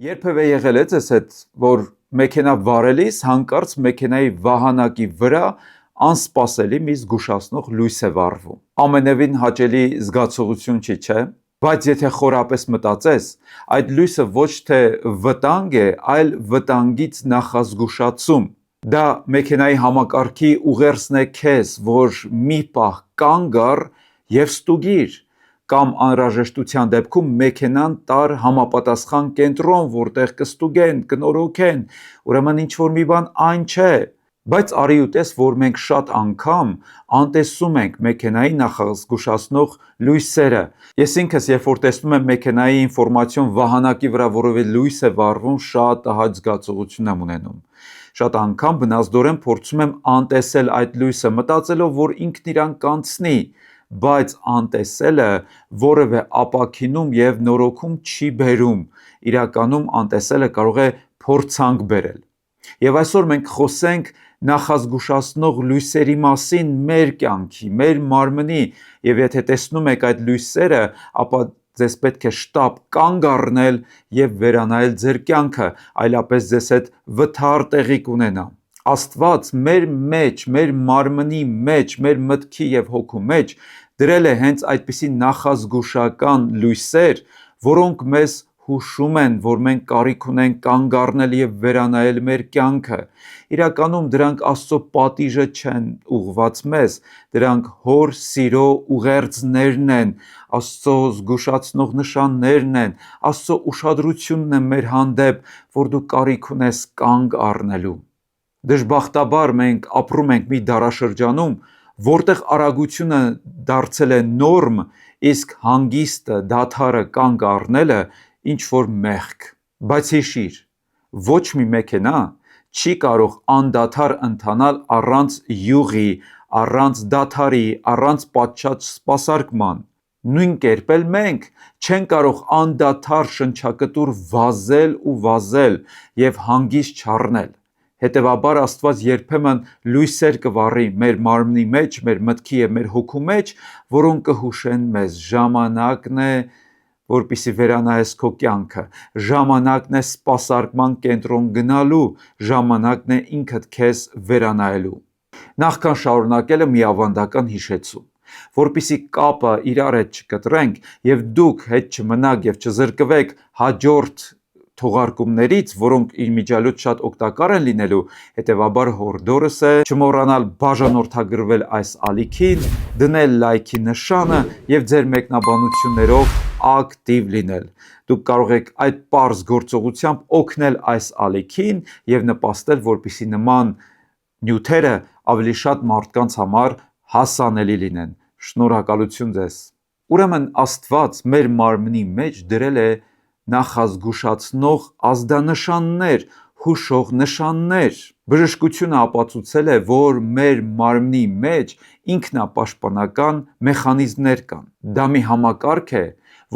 Երբևէ եղել է ձեզ հետ, որ մեքենա վարելիս հանկարծ մեքենայի վահանակի վրա անսպասելի մի զգուշացնող լույս է վառվում։ Ամենևին հաճելի զգացողություն չի, չէ՞։ Բայց եթե խորապես մտածես, այդ լույսը ոչ թե վտանգ է, այլ վտանգից նախազգուշացում։ Դա մեքենայի համակարգի ուղերձն է քեզ, որ մի պահ կանգ առ և ստուգիր, կամ անհրաժեշտության դեպքում մեքենան տար համապատասխան կենտրոն, որտեղ կստուգեն, կնորոգեն, ուրեմն ինչ-որ մի բան այն չէ։ Բայց արի ու տես, որ մենք շատ անգամ անտեսում ենք մեքենայի նախազգուշացնող լույսերը։ Ես ինքս, երբ որ տեսնում եմ մեքենայի ինֆորմացիոն վահանակի վրա որևէ լույս է վառվում, շատ տհաճ զգացողություն եմ ունենում։ Շատ անգամ բնազդորեն փորձում եմ անտեսել այդ լույսը, մտածելով, որ ինքն իրան կանցնի, բայց անտեսելը որևէ ապաքինում և նորոգում չի բերում, իրականում անտեսելը կարող է փորձանք բերել։ Եվ այսօր մենք խոսենք նախազգուշացնող լույսերի մասին մեր կյանքի, մեր մարմնի, և եթե տեսնում եք այդ լույսերը, ապա ձեզ պետք է շտապ կանգ առնել և վերանայել ձեր կյանքը, այլապես ձեզ հետ վթար տեղի կունենա։ Աստված մեր մեջ, մեր մարմնի մեջ, մեր մտքի և հոգու մեջ դրել է հենց այդպիսի նախազգուշական լույսեր, որոնք մեզ հուշում են, որ մենք կարիք ունենք կանգ առնել և վերանայել մեր կյանքը։ Իրականում դրանք Աստծո պատիժը չեն ուղղված մեզ, դրանք Հոր սիրո ուղերձներն են, Աստծո զգուշացնող նշաններն են, Աստծո ուշադրությունն է մեր հանդեպ, որ դու կարիք ունես կանգ առնելու։ Դժբախտաբար մենք ապրում ենք մի դարաշրջանում, որտեղ արագությունը դարձել է նորմ, իսկ հանգիստը, դադարը, կանգ առնելը ինչ-որ մեղք։ Բայց հիշիր, ոչ մի մեքենա չի կարող անդադար ընթանալ առանց յուղի, առանց դադարի, առանց պատշաճ սպասարկման։ Նույն կերպ էլ մենք չենք կարող անդադար շնչակտուր վազել ու վազել և հանգիստ չառնել։ Հետևաբար Աստված երբեմն լույսեր կվառի մեր մարմնի մեջ, մեր մտքի և մեր հոգու մեջ, որոնք կհուշեն մեզ. ժամանակն է, որպեսզի վերանայես քո կյանքը, ժամանակն է սպասարկման կենտրոն գնալու, ժամանակն է ինքդ քեզ վերանայելու։ Նախքան շարունակելը մի ավանդական հիշեցում, որպեսզի կապը իրար հետ չկտրենք և դուք հետ չմնաք և չզրկվեք հաջորդ թողարկումներից, որոնք իմիջիալոց շատ օգտակար են լինելու, հետևաբար հորդորս է չմոռանալ բաժանորդագրվել այս ալիքին, դնել լայքի նշանը և ձեր մեկնաբանություններով ակտիվ լինել։ Դուք կարող եք այդ պարզ գործողությամբ օգնել այս ալիքին և նպաստել, որպեսզի նման նյութերը ավելի շատ մարդկանց համար հասանելի լինեն։ Շնորհակալություն ձեզ։ Ուրեմն Աստված մեր մարմնի մեջ դրել է նախազգուշացնող ազդանշաններ, հուշող նշաններ։ Բժշկությունը ապացուցել է, որ մեր մարմնի մեջ ինքնապաշտպանական մեխանիզմներ կան։ Դա մի համակարգ է,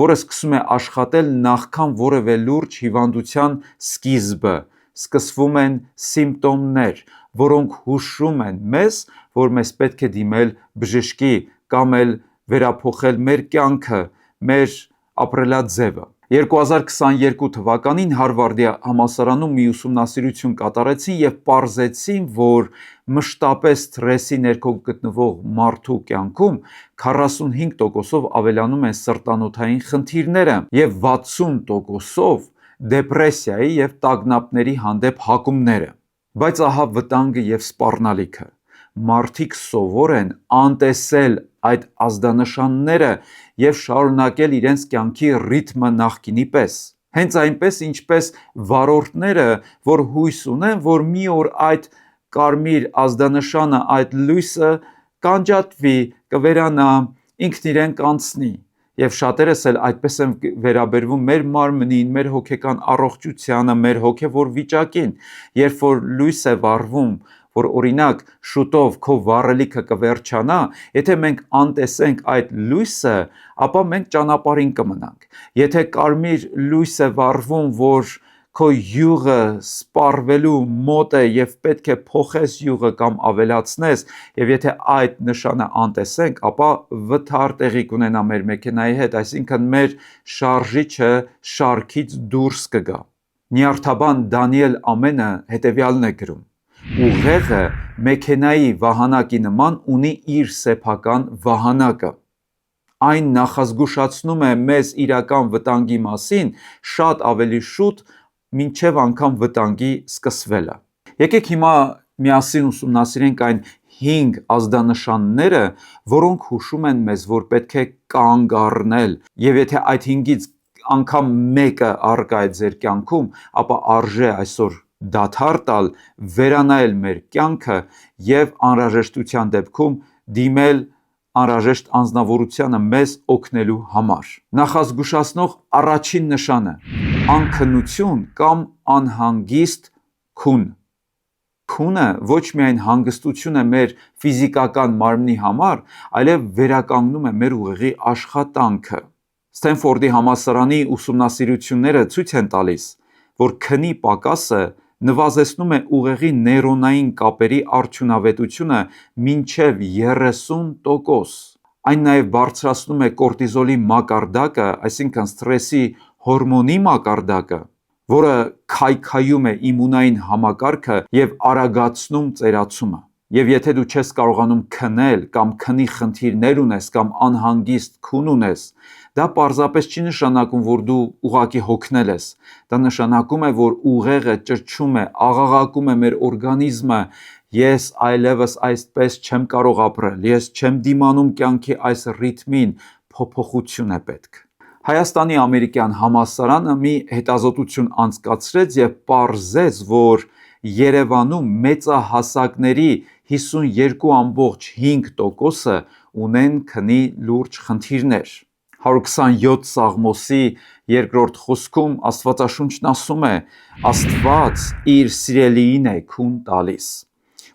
որը սկսում է աշխատել նախքան որևէ լուրջ հիվանդության սկիզբը։ Սկսվում են սիմպտոմներ, որոնք հուշում են մեզ, որ մեզ պետք է դիմել բժշկի կամ էլ վերափոխել մեր կյանքը, մեր ապրելաձևը։ 2022 թվականին Հարվարդի համալսարանում մի ուսումնասիրություն կատարեցին և պարզեցին, որ մշտապես սթրեսի ներքո գտնվող մարդու կյանքում 45%-ով ավելանում են սրտանոթային խնդիրները և 60%-ով դեպրեսիայի և տագնապների հանդեպ հակումները։ Բայց ահա վտանգը և սպառնալիքը։ Մարդիկ սովոր են անտեսել այդ ազդանշանները և շարունակել իրենց կյանքի ռիթմը նախկինի պես։ Հենց այնպես, ինչպես վարորդները, որ հույս ունեն, որ մի օր այդ կարմիր ազդանշանը, այդ լույսը կանջատվի, կվերանա, ինքն իրեն կանցնի։ Եվ շատերս էլ այդպես են վերաբերվում մեր մարմնին, մեր հոգեկան առողջությանը, մեր հոգևոր վիճակին։ Երբ որ լույս է վառվում, որ օրինակ շուտով քո վառելիքը կվերջանա, եթե մենք անտեսենք այդ լույսը, ապա մենք ճանապարհին կմնանք։ Եթե կարմիր լույս է վառվում, որ քո յուղը սպառվելու մոտ է և պետք է փոխես յուղը կամ ավելացնես, և եթե այդ նշանը անտեսենք, ապա վթար տեղի կունենա մեր մեքենայի հետ, այսինքն մեր շարժիչը շարքից դուրս կգա։ Նյարդաբան Դանիել Ամենը հետևյալն է գրում. ուղեղը մեքենայի վահանակի նման ունի իր սեփական վահանակը։ Այն նախազգուշացնում է մեզ իրական վտանգի մասին շատ ավելի շուտ, մինչև անգամ վտանգի սկսվելը։ Եկեք հիմա միասին ուսումնասիրենք այն 5 ազդանշանները, որոնք հուշում են մեզ, որ պետք է կանգ առնել, եւ եթե այդ 5-ից անգամ մեկը առկա է ձեր կյանքում, ապա արժե այսօր դադար տալ, վերանայել մեր կյանքը եւ անհրաժեշտության դեպքում դիմել անհրաժեշտ անձնավորությանը մեզ օգնելու համար։ Նախազգուշացնող առաջին նշանը՝ անքնություն կամ անհանգիստ քուն։ Քունը ոչ միայն հանգստություն է մեր ֆիզիկական մարմնի համար, այլև վերականգնում է մեր ուղեղի աշխատանքը։ Սթենֆորդի համալսարանի ուսումնասիրությունները ցույց են տալիս, որ քնի պակասը նվազեցնում է ուղեղի նեյրոնային կապերի արդյունավետությունը մինչև 30%։ Այն նաև բարձրացնում է կորտիզոլի մակարդակը, այսինքն սթրեսի հորմոնի մակարդակը, որը քայքայում է իմունային համակարգը եւ արագացնում ծերացումը։ Եվ եթե դու չես կարողանում քնել կամ քնի խնդիրներ ունես կամ անհանգիստ քուն ունես, դա պարզապես չի նշանակում, որ դու ուղղակի հոգնել ես։ Դա նշանակում է, որ ուղեղը ճչում է, աղաղակում է մեր օրգանիզմը. ես այլևս այսպես չեմ կարող ապրել, ես չեմ դիմանում կյանքի այս ռիթմին, փոփոխություն է պետք։ Հայաստանի ամերիկյան համալսարանը մի հետազոտություն անցկացրեց եւ պարզեց, որ Երևանում մեծահասակների 52.5%-ը ունեն քնի լուրջ խնդիրներ։ 127 Սաղմոսի 2-րդ խոսքում Աստվածաշունչն ասում է. Աստված իր սիրելիին է քուն տալիս։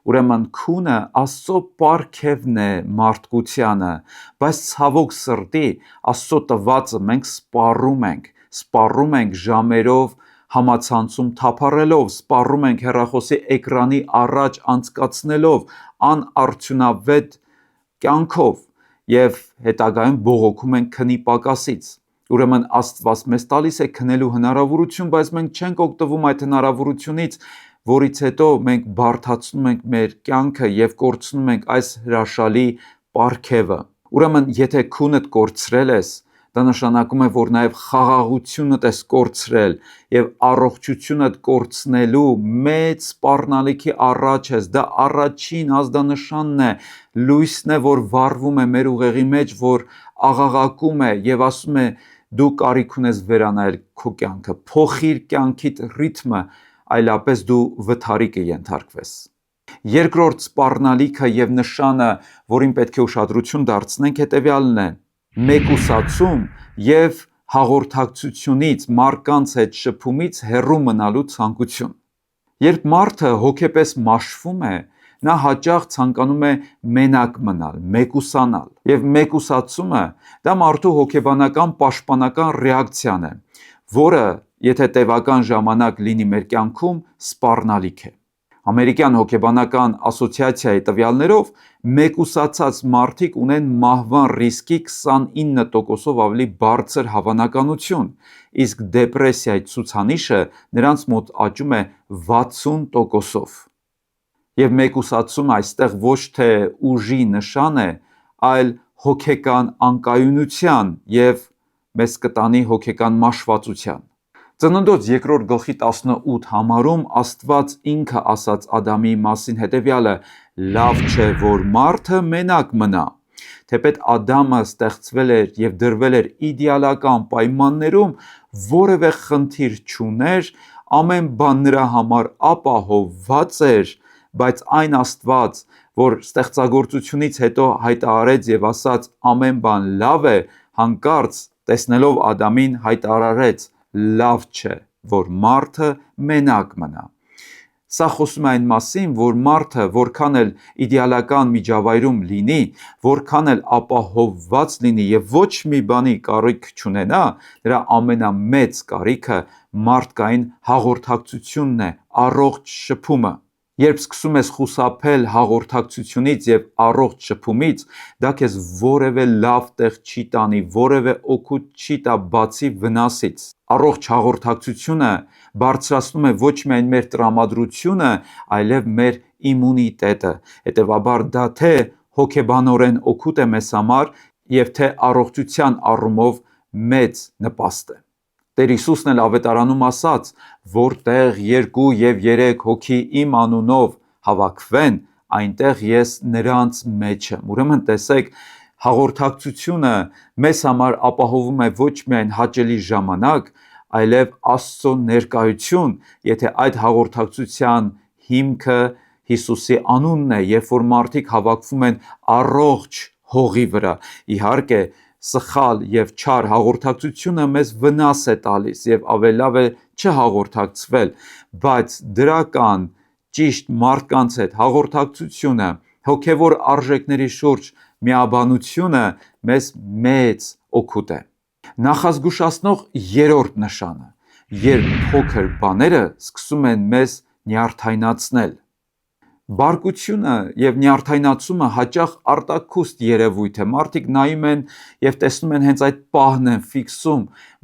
Ուրեմն քունը Աստծո պարգևն է մարդկությանը, բայց ցավոք սրտի Աստծո տվածը մենք սպառում ենք ժամերով համացանցում թափառելով, սպառում ենք հեռախոսի էկրանի առաջ անցկացնելով անարդյունավետ կյանքով եւ հետագայում բողոքում ենք քնի պակասից։ Ուրեմն Աստված մեզ տալիս է քնելու հնարավորություն, բայց մենք չենք օգտվում այդ հնարավորությունից, որից հետո մենք բարդացնում ենք մեր կյանքը եւ կորցնում ենք այս հրաշալի պարգևը։ Ուրեմն եթե քունդ կորցրել ես, դա նշանակում է, որ նաև խաղաղությունդ ես կորցրել եւ առողջությունդ կորցնելու մեծ սպառնալիքի առաջ ես։ Դա առաջին ազդանշանն է, լույսն է, որ վառվում է մեր ուղեղի մեջ, որ աղաղակում է եւ ասում է դու կարիք ունես վերանայել քո կյանքը, փոխիր կյանքիդ ռիթմը, այլապես դու վթարի կենթարկվես։ Երկրորդ սպառնալիքը եւ նշանը, որին պետք է ուշադրություն դարձնենք, հետեւյալն է. մեկուսացում եւ հաղորդակցությունից, մարդկանց հետ շփումից հեռու մնալու ցանկություն։ Երբ մարդը հոգեպես մաշվում է, նա հաճախ ցանկանում է մենակ մնալ, մեկուսանալ։ Եվ մեկուսացումը դա մարդու հոգեբանական պաշտպանական ռեակցիան է, որը, եթե տևական ժամանակ լինի մեր կյանքում, սպառնալիք է։ Ամերիկյան հոգեբանական ասոցիացիայի տվյալներով մեկուսացած մարդիկ ունեն մահվան ռիսկի 29%-ով ավելի բարձր հավանականություն, իսկ դեպրեսիայի ցուցանիշը նրանց մոտ աճում է 60%-ով։ Եվ մեկուսացումը այստեղ ոչ թե ուժի նշան է, այլ հոգեկան անկայունության եւ մեզ կտանի հոգեկան մաշվածության։ Ծննդոց 2-րդ գլխի 18 համարում Աստված ինքը ասաց Ադամի մասին հետևյալը. լավ չէ, որ մարդը մենակ մնա։ Թեպետ Ադամը ստեղծվել էր եւ դրվել էր իդեալական պայմաններում, որևէ խնդիր չուներ, ամեն բան նրա համար ապահովված էր, բայց այն Աստված, որ ստեղծագործությունից հետո հայտարարեց եւ ասաց ամեն բան լավ է, հանկարծ տեսնելով Ադամին հայտարարեց. լավ չէ, որ մարդը մենակ մնա։ Սա խոսում է այն մասին, որ մարդը որքան էլ իդեալական միջավայրում լինի, որքան էլ ապահովված լինի եւ ոչ մի բանի կարիք չունենա, նրա ամենամեծ կարիքը մարդկային հաղորդակցությունն է, առողջ շփումը։ Երբ սկսում ես խուսափել հաղորդակցությունից եւ առողջ շփումից, դա քեզ որևէ լավ տեղ չի տանի, որևէ օգուտ չի տա բացի վնասից։ Առողջ հաղորդակցությունը բարձրացնում է ոչ միայն մեր տրամադրությունը, այլև մեր իմունիտետը։ Հետևաբար դա թե հոգեբանորեն օգուտ է մեզ համար եւ թե առողջության առումով մեծ նպաստ է։ Տեր Հիսուսն էլ ավետարանում ասաց, որտեղ 2 եւ 3 հոգի իմ անունով հավաքվեն, այնտեղ ես նրանց մեջ եմ։ Ուրեմն տեսեք, հաղորդակցությունը մեզ համար ապահովում է ոչ միայն հաճելի ժամանակ, այլև Աստծո ներկայություն, եթե այդ հաղորդակցության հիմքը Հիսուսի անունն է, երբ որ մարդիկ հավաքվում են առողջ հողի վրա։ Իհարկե, սխալ եւ չար հաղորդակցությունը մեզ վնաս է տալիս եւ ավելավ է չհաղորդակցվել, բայց դրական ճիշտ մարդկանց հետ հաղորդակցությունը, հոգեվոր արժեքների շուրջ միաբանությունը մեզ մեծ օգուտ է։ Նախազգուշացնող երրորդ նշանը, երբ փոքր բաները սկսում են մեզ նյարդայնացնել։ Բարկությունը եւ նյարդայնացումը հաճախ արտաքուստ երևույթ է։ Մարդիկ նայում են եւ տեսնում են հենց այդ պահն են ֆիքսում,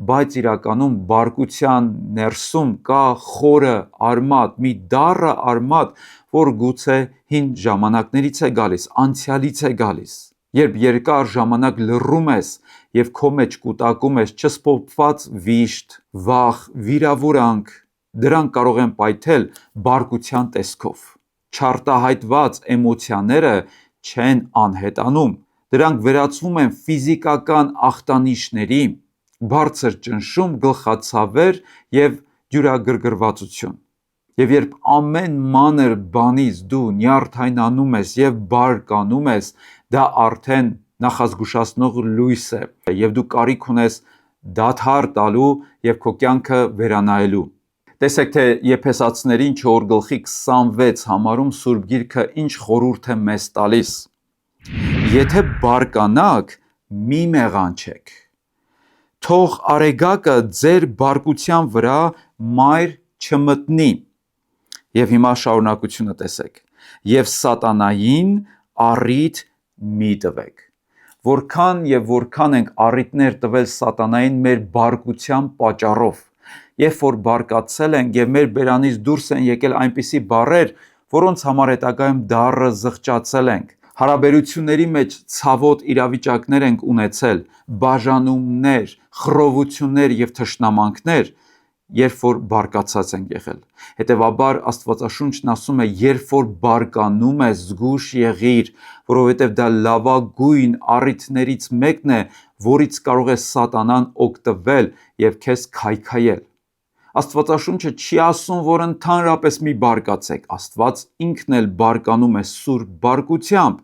բայց իրականում բարկության ներսում կա խորը արմատ, մի դառը արմատ, որ գուցե հին ժամանակներից է գալիս, անցյալից է գալիս։ Երբ երկար ժամանակ լռում ես եւ քո մեջ կուտակում ես չսփոփված վիշտ, վախ, վիրավորանք, դրանք կարող են պայթել բարկության տեսքով։ Չարտահայտված էմոցիաները չեն անհետանում, դրանք վերածվում են ֆիզիկական ախտանիշների, բարձր ճնշում, գլխացավեր եւ դյուրագրգռվածություն։ Եվ երբ ամեն մանր բանից դու նյարդայնանում ես եւ բարկանում ես, դա արդեն նախազգուշացնող լույս է եւ դու կարիք ունես դադար տալու եւ քո կյանքը վերանայելու։ Տեսեք, թե Եփեսացիներին 4 գլխի 26 համարում Սուրբ Գիրքը ինչ խորհուրդ է մեզ տալիս։ Եթե բարկանաք, մի մեղանչեք։ Թող արեգակը ձեր բարկության վրա մայր չմտնի։ Եվ հիմա շարունակությունը տեսեք։ Եվ սատանային առիթ մի տվեք։ Որքան եւ որքան ենք առիթներ տվել սատանային մեր բարկության պատճառով, երբ որ բարկացել ենք եւ մեր բերանից դուրս են եկել այնպիսի բառեր, որոնց համար հետագայում դառը զղջացել ենք, հարաբերությունների մեջ ցավոտ իրավիճակներ ենք ունեցել, բաժանումներ, խռովություններ եւ թշնամանքներ, երբ որ բարկացած ենք եղել։ Հետևաբար Աստվածաշունչն ասում է, երբ որ բարկանում ես, զգույշ եղիր, որովհետև դա լավագույն առիթներից մեկն է, որից կարող է սատանան օգտվել եւ քեզ քայքայել։ Աստվածաշունչը չի ասում, որ ընդհանրապես մի բարկացեք, Աստված ինքն էլ բարկանում է սուրբ բարկությամբ,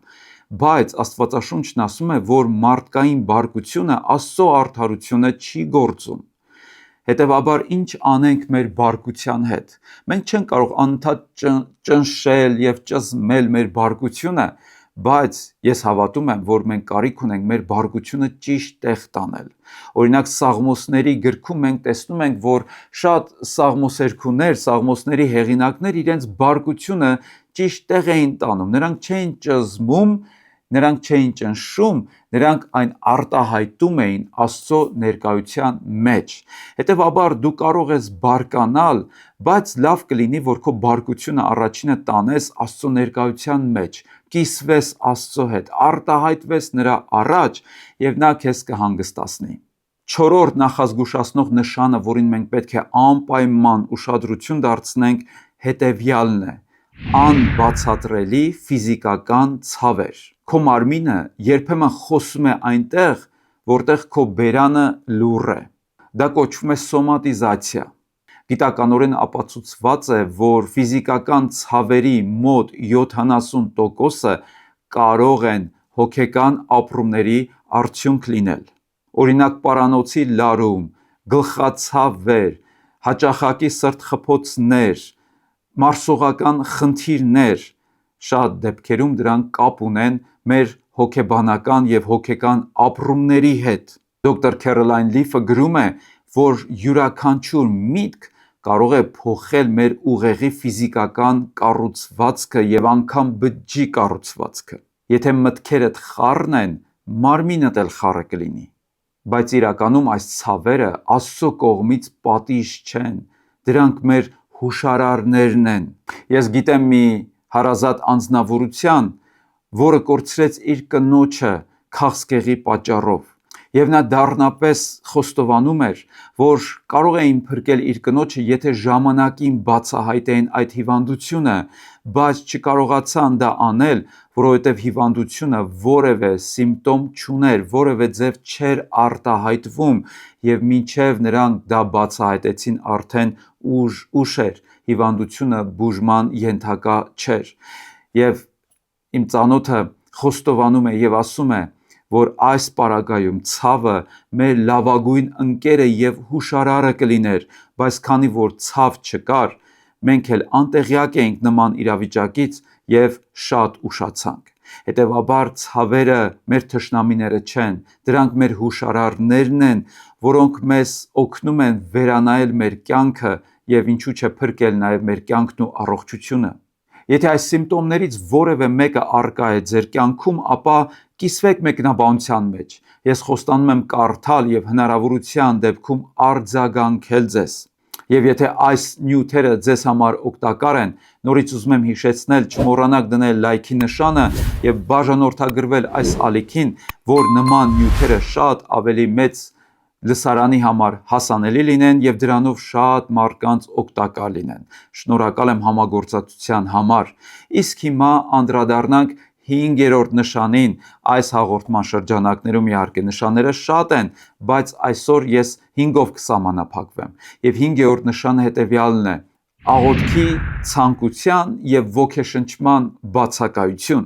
բայց Աստվածաշունչն ասում է, որ մարդկային բարկությունը Աստծո արդարությունը չի գործում։ Հետևաբար ինչ անենք մեր բարկության հետ։ Մենք չենք կարող անընդհատ ճնշել եւ ճզմել մեր բարկությունը, բայց ես հավատում եմ, որ մենք կարիք ունենք մեր բարկությունը ճիշտ տեղ տանել։ Օրինակ Սաղմոսների գրքում մենք տեսնում ենք, որ շատ սաղմոսերքուներ, սաղմոսների հեղինակներ իրենց բարկությունը ճիշտ տեղ էին տանում։ Նրանք չէին ճզմում, նրանք չէին ճնշում, նրանք այն արտահայտում էին Աստծո ներկայության մեջ։ Հետևաբար դու կարող ես բարկանալ, բայց լավ կլինի, որ քո բարկությունը առաջինը տանես Աստծո ներկայության մեջ, կիսվես Աստծո հետ, արտահայտվես նրա առաջ եւ նա քեզ կհանգստացնի։ Չորրորդ նախազգուշացնող նշանը, որին մենք պետք է անպայման ուշադրություն դարձնենք, հետեւյալն է. անբացատրելի ֆիզիկական ցավեր։ Քո մարմինը երբեմն խոսում է այնտեղ, որտեղ քո բերանը լուռ է։ Դա կոչվում է սոմատիզացիա։ Գիտականորեն ապացուցված է, որ ֆիզիկական ցավերի մոտ 70%-ը կարող են հոգեկան ապրումների արդյունք լինել։ Օրինակ պարանոցի լարում, գլխացավեր, հաճախակի սրտխփոցներ, մարսողական խնդիրներ, շատ դեպքերում դրանք կապ ունեն մեր հոգեբանական եւ հոգեկան ապրումների հետ։ Դոկտոր Քերոլայն Լիֆը գրում է, որ յուրաքանչյուր միտք կարող է փոխել մեր ուղեղի ֆիզիկական կառուցվածքը եւ անգամ բջջի կառուցվածքը։ Եթե մտքերդ խառն են, մարմինդ էլ խառը կլինի։ Բայց իրականում այս ցավերը Աստծո կողմից պատիժ չեն, դրանք մեր հուշարարներն են։ Ես գիտեմ մի հարազատ անձնավորության, որը կորցրեց իր կնոջը քաղցկեղի պատճառով, եւ նա դառնապես խոստովանում էր, որ կարող էին փրկել իր կնոջը, եթե ժամանակին բացահայտեին այդ հիվանդությունը, բայց չկարողացան դա անել, որովհետև հիվանդությունը որևէ սիմպտոմ չուներ, որևէ ձև չէր արտահայտվում, եւ մինչև նրանք դա բացահայտեցին, արդեն ուշ էր, հիվանդությունը բուժման ենթակա չէր։ Եվ իմ ծանոթը խոստովանում է եւ ասում է, որ այս պարագայում ցավը մեր լավագույն ընկերը եւ հուշարարը կլիներ, բայց քանի որ ցավ չկար, մենք էլ անտեղյակ էինք նման իրավիճակից եւ շատ ուշացանք։ Հետևաբար ցավերը մեր թշնամիները չեն, դրանք մեր հուշարարներն են, որոնք մեզ օգնում են վերանայել մեր կյանքը եւ ինչու՞ չէ փրկել նաեւ մեր կյանքն ու առողջությունը։ Եթե այս սիմպտոմներից որևէ մեկը առկա է ձեր կյանքում, ապա կիսվեք մեկնաբանության մեջ։ Ես խոստանում եմ կարդալ եւ հնարավորության դեպքում արձագանքել ձեզ։ Եվ եթե այս նյութերը ձեզ համար օգտակար են, նորից ուզում եմ հիշեցնել, չմոռանաք դնել լայքի նշանը եւ բաժանորդագրվել այս ալիքին, որ նման նյութերը շատ ավելի մեծ լսարանի համար հասանելի լինեն եւ դրանով շատ մարդկանց օգտակար լինեն։ Շնորհակալ եմ համագործակցության համար։ Իսկ հիմա անդրադառնանք 5-րդ նշանին։ Այս հաղորդման շրջանակներում իհարկե նշանները շատ են, բայց այսօր ես 5-ով կսահմանափակվեմ։ Եվ 5-րդ նշանը հետևյալն է. աղոթքի ցանկության եւ ոգեշնչման բացակայություն։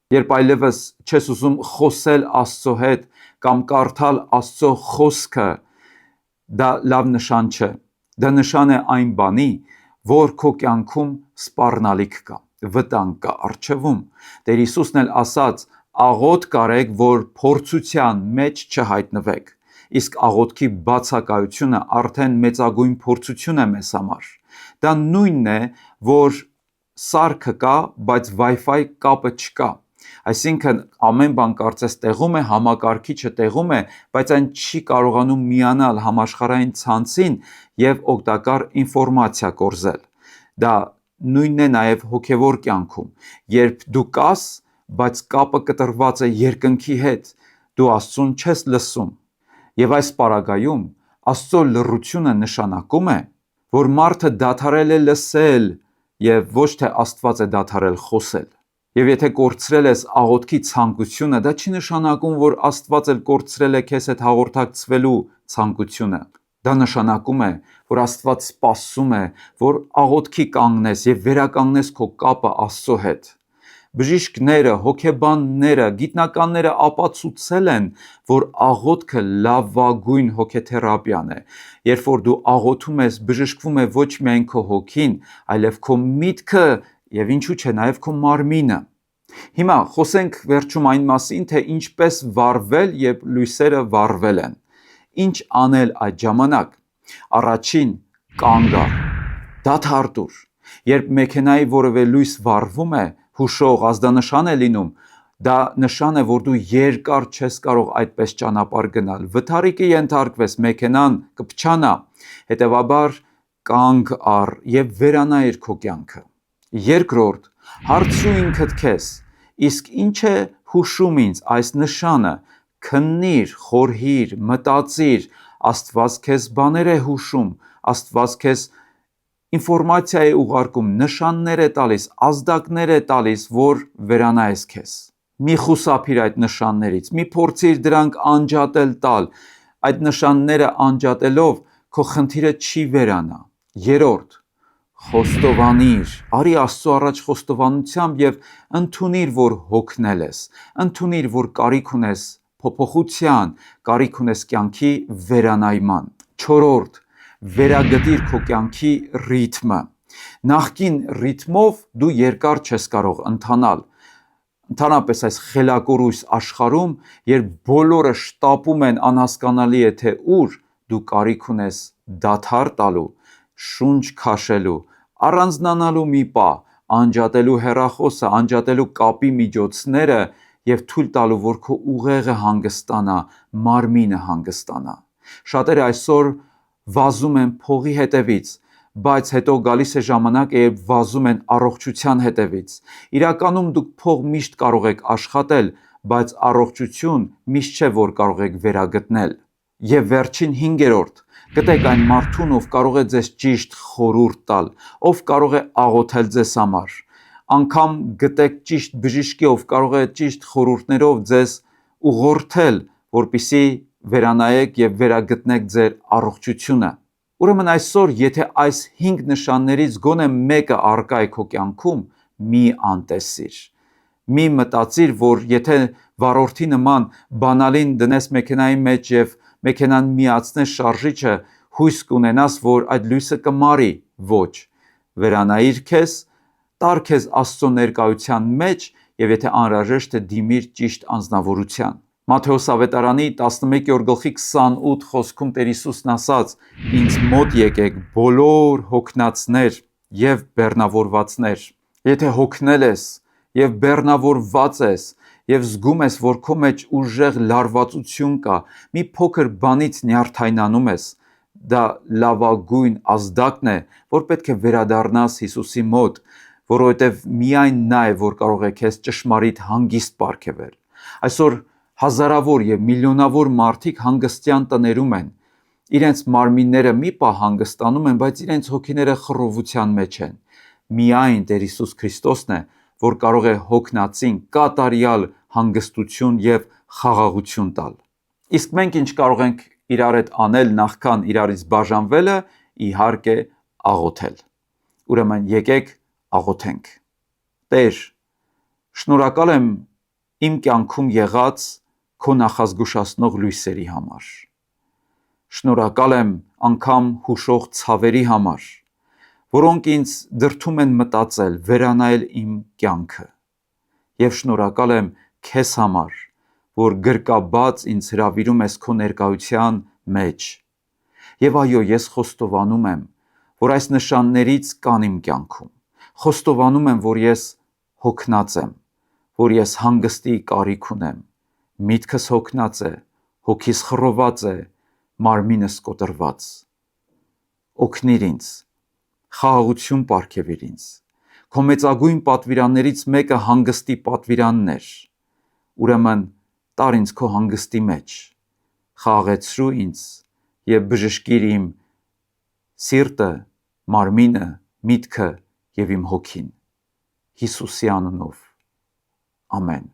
Երբ այլևս չես ուզում խոսել Աստծո հետ կամ կարդալ Աստծո խոսքը, դա լավ նշան չէ։ Դա նշան է այն բանի, որ քո կյանքում սպառնալիք կա, վտանգ կա առջևում։ Տեր Հիսուսն էլ ասաց. աղոթք արեք, որ փորձության մեջ չհայտնվեք։ Իսկ աղոթքի բացակայությունը արդեն մեծագույն փորձություն է մեզ համար։ Դա նույնն է, որ սարքը կա, բայց Wi-Fi կապը չկա։ Այսինքն ամեն բան կարծես տեղում է, համակարգիչը տեղում է, բայց այն չի կարողանում միանալ համաշխարհային ցանցին եւ օգտակար ինֆորմացիա կորզել։ Դա նույնն է նաեւ հոգեվոր կյանքում։ Երբ դու կաս, բայց կապը կտրված է երկնքի հետ, դու Աստծուն չես լսում։ Եվ այս պարագայում Աստծո լռությունը նշանակում է, որ մարդը դադարել է լսել եւ ոչ թե Աստված է դադարել խոսել։ Եվ եթե կորցրել ես աղոթքի ցանկությունը, դա չի նշանակում, որ Աստված էլ կորցրել է քեզ հետ հաղորդակցվելու ցանկությունը։ Դա նշանակում է, որ Աստված սպասում է, որ աղոթքի կանգնես եւ վերականգնես քո կապը Աստծո հետ։ Բժիշկները, հոգեբանները, գիտնականները ապացուցել են, որ աղոթքը լավագույն հոգեթերապիան է։ Երբ որ դու աղոթում ես, բժշկվում է ոչ միայն քո հոգին, այլև քո միտքը եւ ինչու՞ չէ նաեւ քո մարմինը։ Հիմա խոսենք վերջում այն մասին, թե ինչպես վառվել, երբ լույսերը վառվել են։ Ինչ անել այդ ժամանակ։ Առաջին, կանգ առ, դադար տուր։ Երբ մեքենայի որևէ լույս վառվում է, հուշող ազդանշան է լինում, դա նշան է, որ դու երկար չես կարող այդպես ճանապարհ գնալ։ Վթարի կենթարկվես, մեքենան կփչանա։ Հետևաբար կանգ առ եւ վերանայիր քո կյանքը։ Երկրորդ, հարցրու ինքդ քեզ. իսկ ինչ է հուշում ինձ այս նշանը։ Քննիր, խորհիր, մտածիր, Աստված քեզ բաներ է հուշում, Աստված քեզ ինֆորմացիա է ուղարկում, նշաններ է տալիս, ազդակներ է տալիս, որ վերանայես քեզ։ Մի խուսափիր այդ նշաններից, մի փորձիր դրանք անջատել տալ։ Այդ նշանները անջատելով քո խնդիրը չի վերանա։ Երրորդ, խոստովանիր, արի Աստծո առաջ խոստովանությամբ եւ ընդունիր, որ հոգնել ես, ընդունիր, որ կարիք ունես փոփոխության, կարիք ունես կյանքի վերանայման։ Չորրորդ, վերագտիր քո կյանքի ռիթմը։ Նախկին ռիթմով դու երկար չես կարող ընթանալ։ Ընդհանրապես այս խելակորույս աշխարհում, երբ բոլորը շտապում են, անհասկանալի է թե ուր, դու կարիք ունես դադար տալու, շունչ քաշելու, առանձնանալու մի պահ, անջատելու հեռախոսը, անջատելու կապի միջոցները և թույլ տալու, որ քո ուղեղը հանգստանա, մարմինը հանգստանա։ Շատերը այսօր վազում են փողի հետևից, բայց հետո գալիս է ժամանակը, երբ վազում են առողջության հետևից։ Իրականում դուք փող միշտ կարող եք աշխատել, բայց առողջություն միշտ չէ, որ կարող եք վերագտնել։ Եվ վերջին 5-րդ, գտեք այն մարդուն, ով կարող է ձեզ ճիշտ խորհուրդ տալ, ով կարող է աղոթել ձեզ համար։ Անգամ գտեք ճիշտ բժիշկի, ով կարող է ճիշտ խորհուրդներով ձեզ ուղղորդել, որպեսզի վերանայեք եւ վերագտնեք ձեր առողջությունը։ Ուրեմն այսօր, եթե այս 5 նշաններից գոնե մեկը առկա է քո կյանքում, մի անտեսիր։ Մի մտածիր, որ եթե վառորդի նման բանալին դնես մեքենայի մեջ եւ մեքենան միացնես շարժիչը, հույս կունենաս, որ այդ լույսը կմարի։ Ոչ։ Վերանայիր քեզ, տար քեզ Աստծո ներկայության մեջ եւ եթե անհրաժեշտ է դիմիր ճիշտ անձնավորության։ Մատթեոս ավետարանի 11:28 խոսքում Տեր Հիսուսն ասաց. «Ինձ մոտ եկեք բոլոր հոգնածներ եւ բեռնավորվածներ»։ Եթե հոգնել ես եւ բեռնավորված ես եւ զգում ես, որ քո մեջ ուժեղ լարվածություն կա, մի փոքր բանից նյարդայնանում ես, դա լավագույն ազդակն է, որ պետք է վերադառնաս Հիսուսի մոտ, որովհետեւ միայն նա է, որ կարող է քեզ ճշմարիտ հանգիստ պարգևել։ Այսօր հազարավոր եւ միլիոնավոր մարդիկ հանգստյան տներում են։ Իրենց մարմինները մի պահ հանգստանում են, բայց իրենց հոգիները խռովության մեջ են։ Միայն Տեր Հիսուս Քրիստոսն է, որ կարող է հոգնածին կատարյալ հանգստություն եւ խաղաղություն տալ։ Իսկ մենք ինչ կարող ենք իրար հետ անել նախքան իրարից բաժանվելը, իհարկե աղոթել։ Ուրեմն եկեք աղոթենք։ Տեր, շնորհակալ եմ իմ կյանքում եղած քո նախազգուշացնող լույսերի համար։ Շնորհակալ եմ անգամ հուշող ցավերի համար, որոնք ինձ դրդում են մտածել, վերանայել իմ կյանքը։ Եվ շնորհակալ եմ քեզ համար, որ գրկաբաց ինձ հրավիրում ես քո ներկայության մեջ։ Եվ այո, ես խոստովանում եմ, որ այս նշաններից կան իմ կյանքում։ Խոստովանում եմ, որ ես հոգնած եմ, որ ես հանգստի կարիք ունեմ։ Միտքս հոգնած է, հոգիս խռոված է, մարմինս կոտրված։ Օգնիր ինձ, խաղաղություն պարգևիր ինձ։ Քո մեծագույն պատվիրաններից մեկը հանգստի պատվիրանն էր։ Ուրեմն տար ինձ քո հանգստի մեջ, խաղաղեցրու ինձ եւ բժշկիր իմ սիրտը, մարմինը, միտքը եւ իմ հոգին։ Հիսուսի անունով։ Ամեն։